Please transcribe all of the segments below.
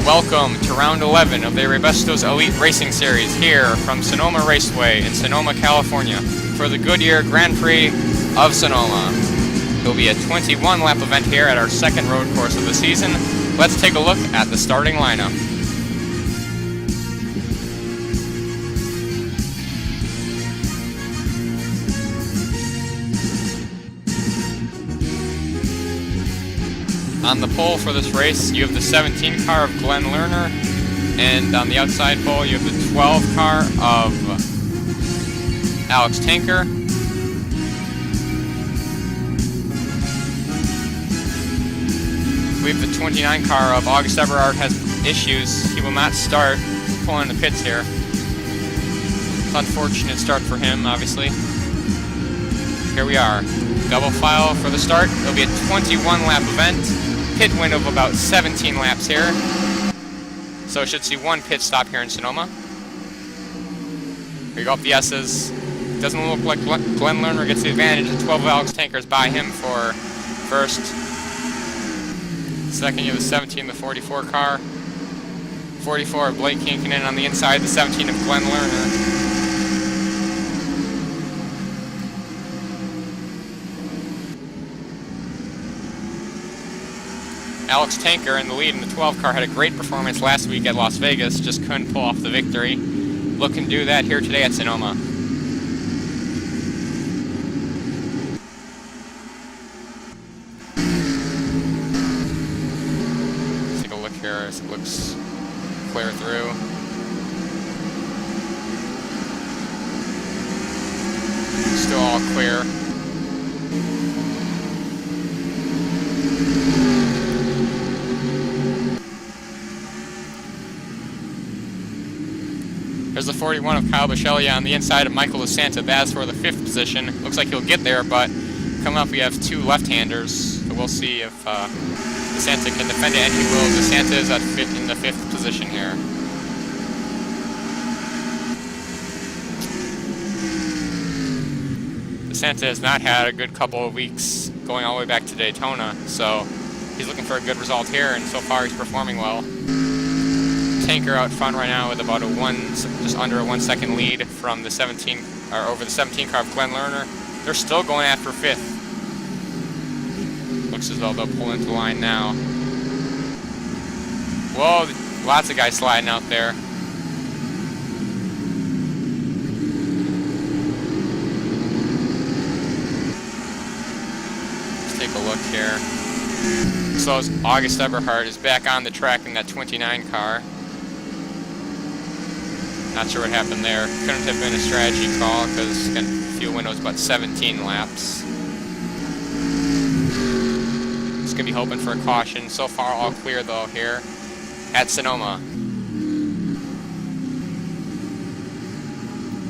Welcome to round 11 of the Rebestos Elite Racing Series here from Sonoma Raceway in Sonoma, California for the Goodyear Grand Prix of Sonoma. It will be a 21-lap event here at our second road course of the season. Let's take a look at the starting lineup. On the pole for this race, you have the 17 car of Glenn Lerner, and on the outside pole, you have the 12 car of Alex Tanker. I believe the 29 car of August Everard has issues. He will not start pulling the pits here. It's an unfortunate start for him, obviously. Here we are. Double file for the start. It'll be a 21-lap event. Pit window of about 17 laps here. So we should see one pit stop here in Sonoma. Here you go up the S's. Doesn't look like Glenn Lerner gets the advantage. The 12 of Alex Tankers by him for first. Second, you have the 17, the 44 car. 44 of Blake Kinkinen on the inside. The 17 of Glenn Lerner. Alex Tanker in the lead in the 12 car had a great performance last week at Las Vegas, just couldn't pull off the victory. Looking to do that here today at Sonoma. Let's take a look here as it looks clear through. Still all clear. There's the 41 of Kyle Bichelia on the inside of Michael DeSanta. That's for the 5th position. Looks like he'll get there, but coming up we have two left-handers. So we'll see if DeSanta can defend it, and he will. DeSanta is in the 5th position here. DeSanta has not had a good couple of weeks going all the way back to Daytona, so he's looking for a good result here, and so far he's performing well. Tanker out front right now with about just under a 1 second lead from the 17, or over the 17 car of Glenn Lerner. They're still going after 5th. Looks as though they'll pull into the line now. Whoa, lots of guys sliding out there. Let's take a look here. So August Everhart is back on the track in that 29 car. Not sure what happened there. Couldn't have been a strategy call because fuel window is about 17 laps. Just gonna be hoping for a caution. So far, all clear though here at Sonoma.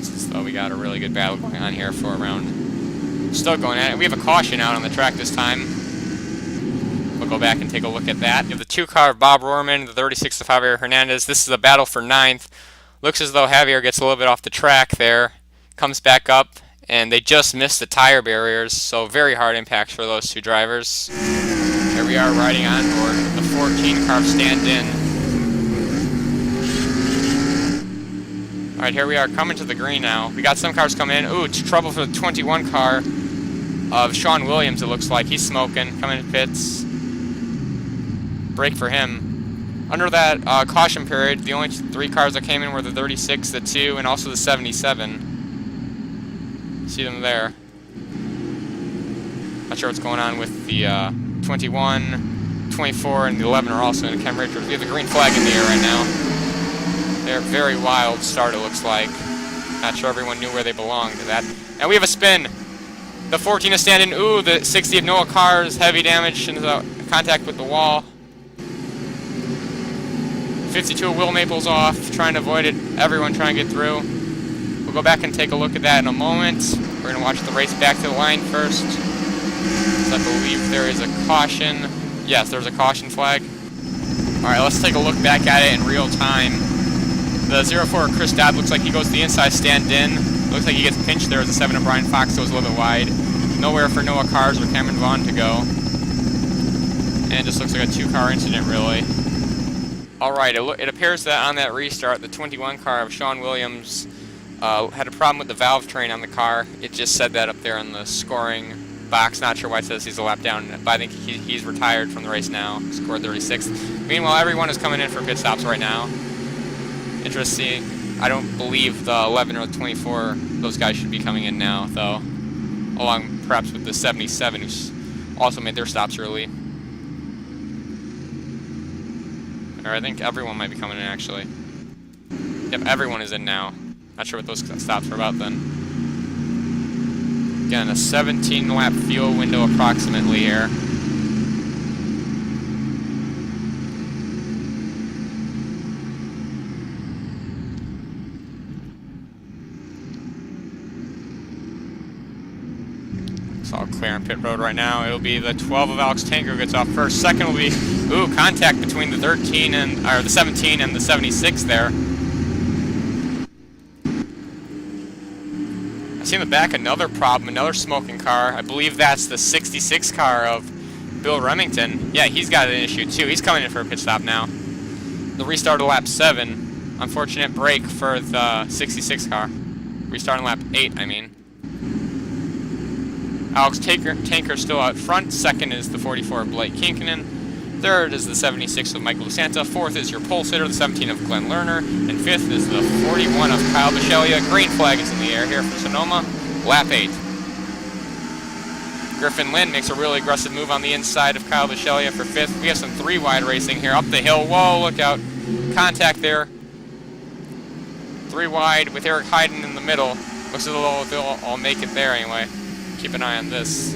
So we got a really good battle going on here for a round. Still going at it. We have a caution out on the track this time. We'll go back and take a look at that. You have the 2 car of Bob Rohrman, the 36 of Javier Hernandez. This is a battle for 9th. Looks as though Javier gets a little bit off the track there, comes back up, and they just missed the tire barriers, so very hard impacts for those two drivers. Here we are riding on board the 14 car of stand-in. Alright, here we are coming to the green now. We got some cars coming in. Ooh, it's trouble for the 21 car of Sean Williams, it looks like. He's smoking, coming to pits. Break for him. Under that caution period, the only 3 cars that came in were the 36, the 2, and also the 77. See them there. Not sure what's going on with the 21, 24, and the 11 are also in Ken Richards. We have the green flag in the air right now. They're very wild start, it looks like. Not sure everyone knew where they belonged to that. And we have a spin. The 14 is standing. Ooh, the 60 of Noah Carr's heavy damage and contact with the wall. 52 of Will Maples off, trying to avoid it. Everyone trying to get through. We'll go back and take a look at that in a moment. We're going to watch the race back to the line first. So I believe there is a caution. Yes, there's a caution flag. Alright, let's take a look back at it in real time. The 04 Chris Dodd looks like he goes to the inside stand-in. Looks like he gets pinched there as the 7 of Brian Fox goes a little bit wide. Nowhere for Noah Cars or Cameron Vaughn to go. And it just looks like a 2-car incident, really. Alright, it appears that on that restart, the 21 car of Sean Williams had a problem with the valve train on the car. It just said that up there in the scoring box. Not sure why it says he's a lap down, but I think he's retired from the race now. Scored 36th. Meanwhile, everyone is coming in for pit stops right now. Interesting. I don't believe the 11 or the 24, those guys should be coming in now, though. Along perhaps with the 77, who's also made their stops early. Or I think everyone might be coming in, actually. Yep, everyone is in now. Not sure what those stops are about then. Again, a 17-lap fuel window approximately here. It's all clear on pit road right now. It'll be the 12 of Alex Tanker gets off first. Second will be, contact between the 13 and, or the 17 and the 76 there. I see in the back another problem, another smoking car. I believe that's the 66 car of Bill Remington. Yeah, he's got an issue too. He's coming in for a pit stop now. The restart of lap 7. Unfortunate break for the 66 car. Restarting lap 8, I mean. Alex Tanker still out front. Second is the 44 of Blake Kinkinen. Third is the 76 of Michael DeSanta. Fourth is your pole sitter, the 17 of Glenn Lerner. And fifth is the 41 of Kyle Bichelia. Green flag is in the air here for Sonoma. Lap 8. Griffin Lynn makes a really aggressive move on the inside of Kyle Bichelia for fifth. We have some 3-wide racing here up the hill. Whoa, look out. Contact there. 3-wide with Eric Hayden in the middle. Looks as though they'll all make it there anyway. Keep an eye on this.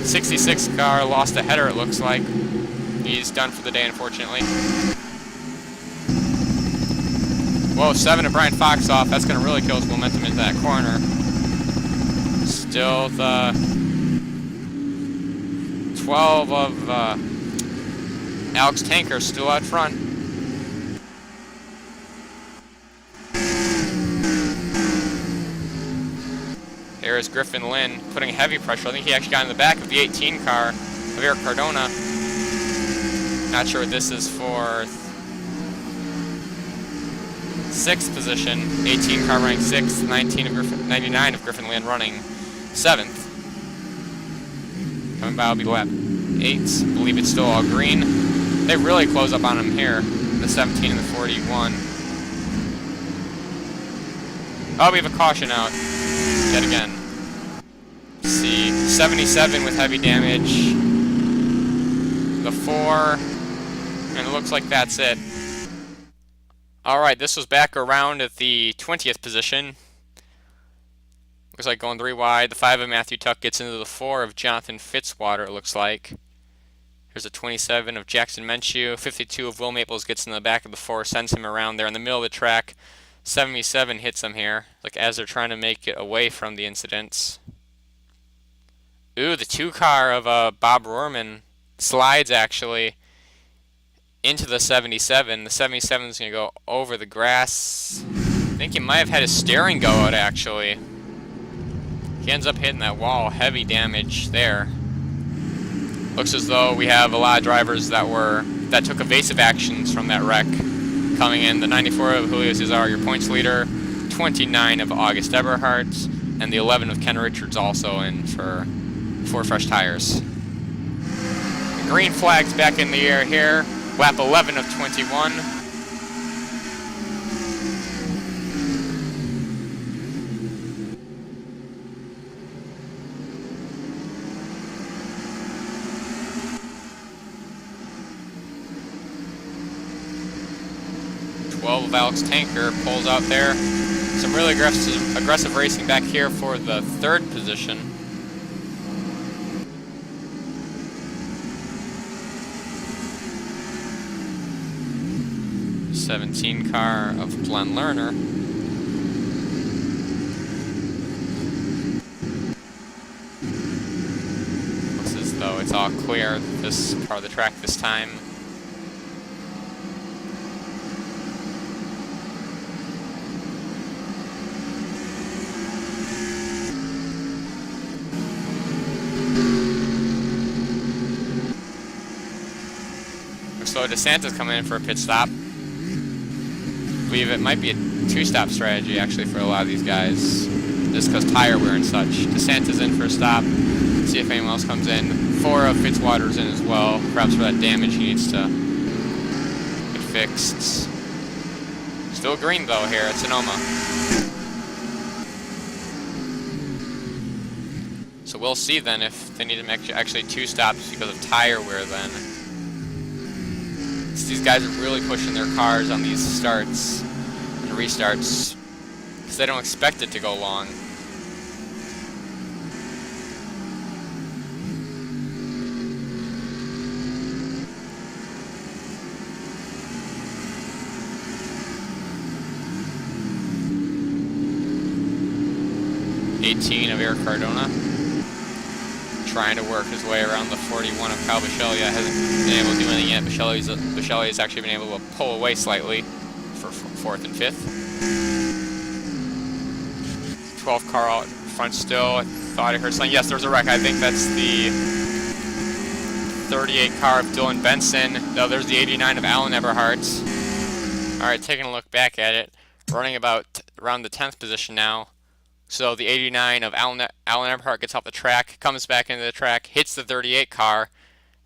66 car lost a header, it looks like. He's done for the day, unfortunately. Whoa, 7 of Brian Fox off. That's going to really kill his momentum into that corner. Still the 12 of Alex Tanker still out front. There is Griffin Lynn putting heavy pressure. I think he actually got in the back of the 18 car of Eric Cardona. Not sure what this is for. 6th position. 18 car running 6th. 99 of Griffin Lynn running 7th. Coming by will be lap 8. I believe it's still all green. They really close up on him here. The 17 and the 41. Oh, we have a caution out. Yet again. Let's see, 77 with heavy damage. The 4, and it looks like that's it. Alright, this was back around at the 20th position. Looks like going 3 wide. The 5 of Matthew Tuck gets into the 4 of Jonathan Fitzwater, it looks like. Here's a 27 of Jackson Menchue. 52 of Will Maples gets in the back of the 4, sends him around there in the middle of the track. 77 hits him here, like as they're trying to make it away from the incidents. Ooh, the 2 car of Bob Rohrman slides actually into the 77. The 77 is going to go over the grass. I think he might have had his steering go out actually. He ends up hitting that wall. Heavy damage there. Looks as though we have a lot of drivers that took evasive actions from that wreck. Coming in, the 94 of Julio Cesar, your points leader, 29 of August Eberhardt, and the 11 of Ken Richards also in for 4 fresh tires. The green flag's back in the air here, lap 11 of 21. 12 of Alex Tanker pulls out there. Some really aggressive racing back here for the 3rd position. The 17 car of Glenn Lerner. Looks as though it's all clear this part of the track this time. Looks Looks like DeSantis coming in for a pit stop. I believe it might be a two-stop strategy actually for a lot of these guys, just because tire wear and such. DeSantis in for a stop. See if anyone else comes in. 4 of Fitzwater's in as well, perhaps for that damage he needs to get fixed. Still green though here at Sonoma. So we'll see then if they need to make actually 2 stops because of tire wear then. So these guys are really pushing their cars on these starts and restarts because they don't expect it to go long. Of Eric Cardona, trying to work his way around the 41 of Kyle Bisceglia. Hasn't been able to do anything yet. Bisceglia has actually been able to pull away slightly for 4th and 5th. 12 car out front still. I thought I heard something. Yes, there's a wreck. I think that's the 38 car of Dylan Benson. No, there's the 89 of Alan Eberhardt. All right, taking a look back at it, running about around the 10th position now. So the 89 of Alan Eberhardt gets off the track, comes back into the track, hits the 38 car.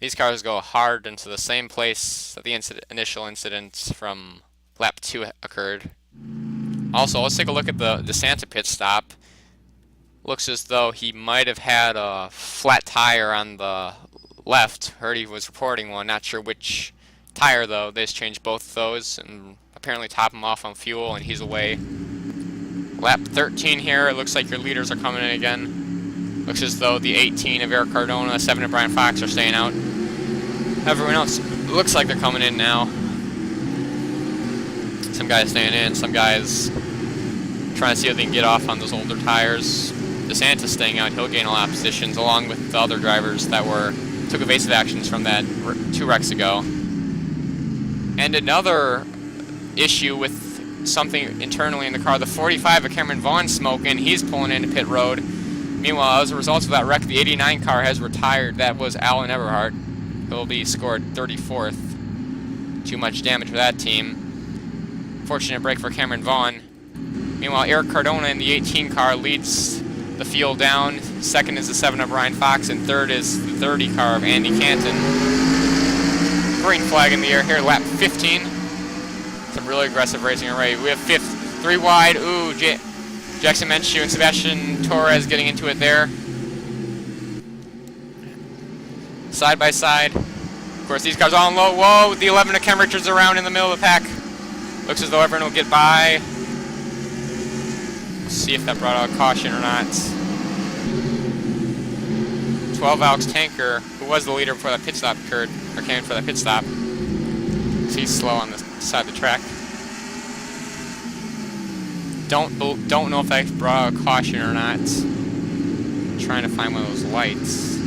These cars go hard into the same place that the initial incident from lap 2 occurred. Also, let's take a look at the DeSantis pit stop. Looks as though he might have had a flat tire on the left. Heard he was reporting one, not sure which tire though. They just changed both of those and apparently top him off on fuel and he's away. Lap 13 here, it looks like your leaders are coming in again. Looks as though the 18 of Eric Cardona, 7 of Brian Fox are staying out. Everyone else looks like they're coming in now. Some guys staying in, some guys trying to see if they can get off on those older tires. DeSantis staying out, he'll gain a lot of positions along with the other drivers that took evasive actions from that 2 wrecks ago. And another issue with something internally in the car. The 45 of Cameron Vaughn smoking. He's pulling into pit road. Meanwhile, as a result of that wreck, the 89 car has retired. That was Alan Eberhardt. He'll be scored 34th. Too much damage for that team. Fortunate break for Cameron Vaughn. Meanwhile, Eric Cardona in the 18 car leads the field down. Second is the 7 of Brian Fox, and third is the 30 car of Andy Canton. Green flag in the air here, lap 15. Some really aggressive racing already. We have 5th, 3 wide. Ooh, Jackson Menchu and Sebastian Torres getting into it there. Side by side. Of course, these cars all on low. Whoa, the 11 of Ken Richards around in the middle of the pack. Looks as though everyone will get by. We'll see if that brought out a caution or not. 12 Alex Tanker, who was the leader before that pit stop occurred, or came in for that pit stop. So he's slow on the side of the track. Don't know if I brought a caution or not. I'm trying to find one of those lights.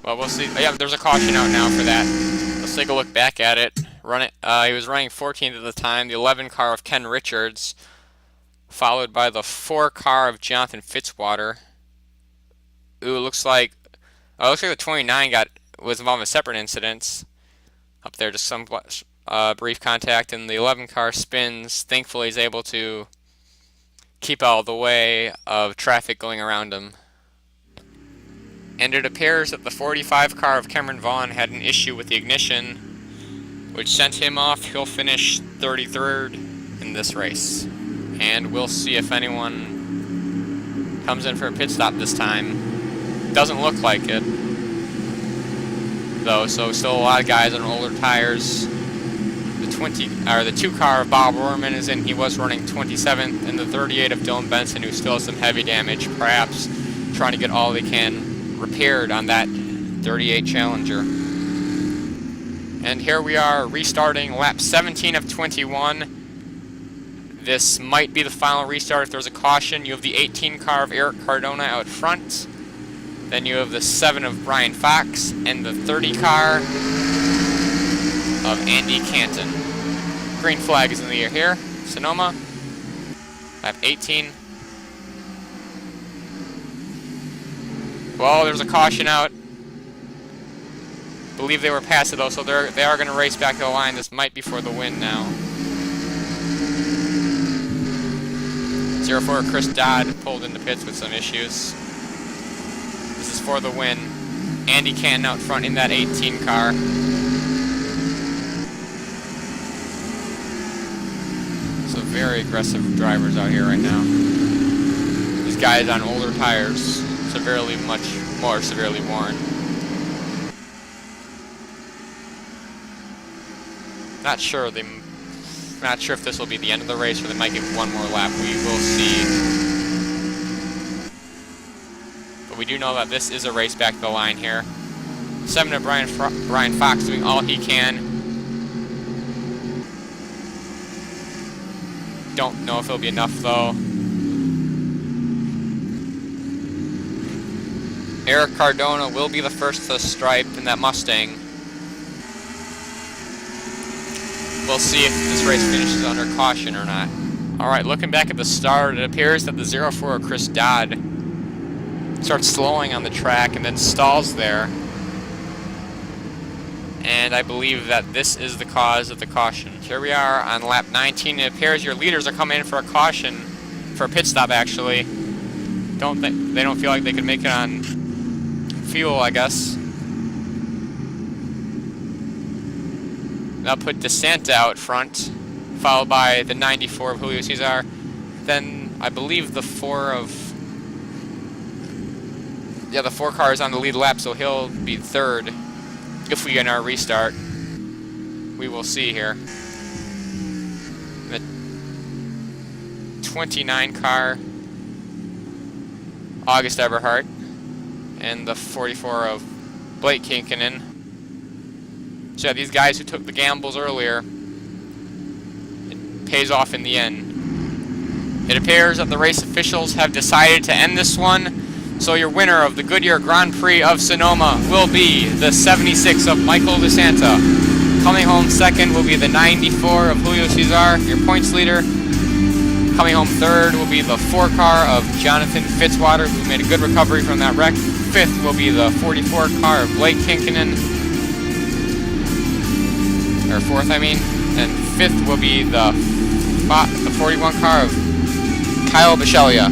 Well, we'll see. Yeah, there's a caution out now for that. Let's take a look back at it. He was running 14th at the time. The 11 car of Ken Richards, followed by the 4 car of Jonathan Fitzwater. Ooh, it looks like the 29 was involved in a separate incident. Up there, just some brief contact, and the 11 car spins. Thankfully, he's able to keep out of the way of traffic going around him. And it appears that the 45 car of Cameron Vaughn had an issue with the ignition, which sent him off. He'll finish 33rd in this race. And we'll see if anyone comes in for a pit stop this time. Doesn't look like it, though, so still a lot of guys on older tires. The 2 car of Bob Rorman is in. He was running 27th, and the 38 of Dylan Benson, who still has some heavy damage, perhaps trying to get all they can repaired on that 38 Challenger. And here we are restarting lap 17 of 21. This might be the final restart if there's a caution. You have the 18 car of Eric Cardona out front. Then you have the 7 of Brian Fox and the 30 car of Andy Canton. Green flag is in the air here. Sonoma. Lap 18. Well, there's a caution out. Believe they were past it though, so they are going to race back to the line. This might be for the win now. 04 Chris Dodd pulled into pits with some issues. This is for the win. Andy Canton out front in that 18 car. So very aggressive drivers out here right now. These guys on older tires, much more severely worn. Not sure if this will be the end of the race or they might give one more lap. We will see. But we do know that this is a race back to the line here. 7 to Brian Fox doing all he can. Don't know if it'll be enough though. Eric Cardona will be the first to stripe in that Mustang. We'll see if this race finishes under caution or not. Alright, looking back at the start, it appears that the 04 Chris Dodd starts slowing on the track and then stalls there. And I believe that this is the cause of the caution. Here we are on lap 19. It appears your leaders are coming in for a caution, for a pit stop actually. They don't feel like they could make it on fuel, I guess. I'll put DeSanta out front, followed by the 94 of Julio Cesar. Then I believe the 4 cars on the lead lap, so he'll be third if we get our restart. We will see here. The 29 car, August Eberhardt, and the 44 of Blake Kinkinen. So yeah, these guys who took the gambles earlier, it pays off in the end. It appears that the race officials have decided to end this one, so your winner of the Goodyear Grand Prix of Sonoma will be the 76 of Michael DeSanta. Coming home second will be the 94 of Julio Cesar, your points leader. Coming home third will be the 4 car of Jonathan Fitzwater, who made a good recovery from that wreck. Fifth will be the 44 car of Blake Kinkinen. Or fourth, I mean. And fifth will be the 41 car of Kyle Bichelia.